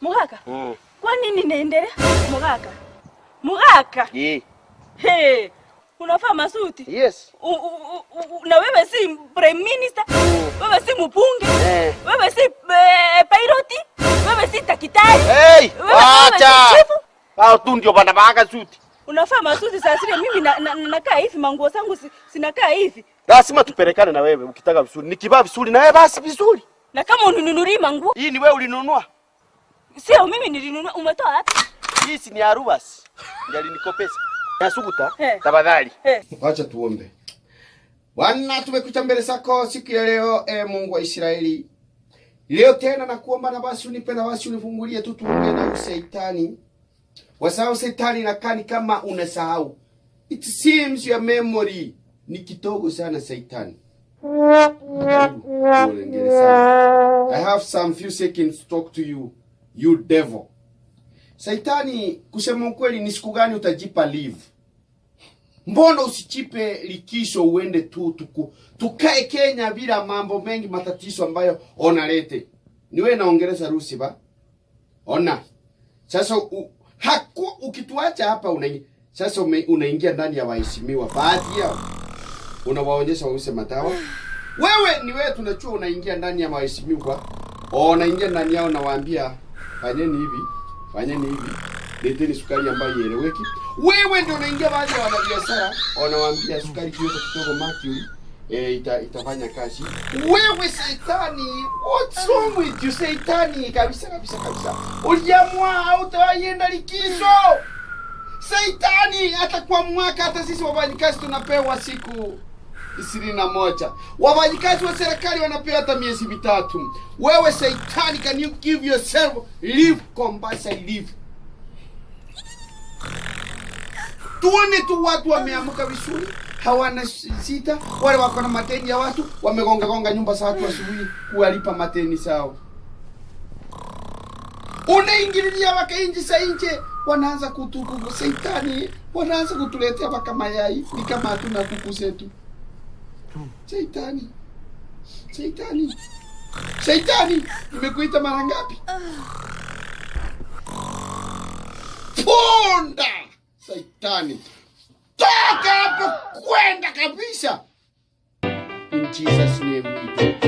Mugaka? Kwa nini naendelea? Mugaka? Hey, unafaa masuti? Yes. Na wewe si prime minister? Wewe si mpunge? Wewe si pilot? Wewe si takitari? Hey, acha. Hao tu ndio wanavaa suti. Unafaa masuti sasa mimi nakaa hivi manguo zangu sinakaa hivi. Lazima tupelekane na wewe ukitaka vizuri. Nikivaa vizuri na wewe basi vizuri. Na kama uninunulie manguo? Hii ni wewe ulinunua? Sio mimi nilinunua. Umetoa wapi? Hii si ni Arubas. Ndio alikopesa. Nasukuta tafadhali. Acha tuombe. Bwana, tumekuja mbele zako siku ya leo, Mungu wa Israeli. Leo tena nakuomba na basi unipe na basi unifungulie tu tuombe na Shetani. Wasahau Shetani nakani kama unasahau. It seems your memory ni kidogo sana Shetani. I have some few seconds to talk to you, you devil. Shetani, kusema ukweli ni siku gani utajipa leave? Mbona usichipe likizo uende tu tukae Kenya bila mambo mengi matatizo ambayo onalete? Niwe naongeleza rusi ba? Ona. Sasa ukituacha hapa sasa unaingia ndani ya waheshimiwa. Baadhi yao unawaonyesha wause matawa. Wewe ni wewe tunachua unaingia ndani ya waheshimiwa. Unaingia ndani yao na waambia fanyeni hivi. Leteni sukari ambayo ieleweki. Wewe ndio unaingia baadhi ya wanabiashara, unawaambia sukari kidogo mercury itafanya kazi. Wewe Shetani, what's wrong with you Shetani? Kabisa. Uliamua hautaenda likizo. Shetani, hata kwa mwaka hata sisi wafanyikazi tunapewa siku 21. Wafanyikazi wa serikali wanapewa hata miezi 3. Wewe Shetani, can you give yourself leave, compulsory leave? Tuone tu watu wameamka vizuri, hawana sita, wale wako na mateni ya watu, wamegonga nyumba za watu asubuhi kuwalipa mateni sao. Unaingililia wakainji sa nje, wanaanza kutukuku Shetani, wanaanza kutuletea waka mayai, ni kama hatuna kuku zetu. Shetani, nimekuita mara ngapi? Ponda! Shetani, toka hapo kwenda kabisa. In Jesus name we pray.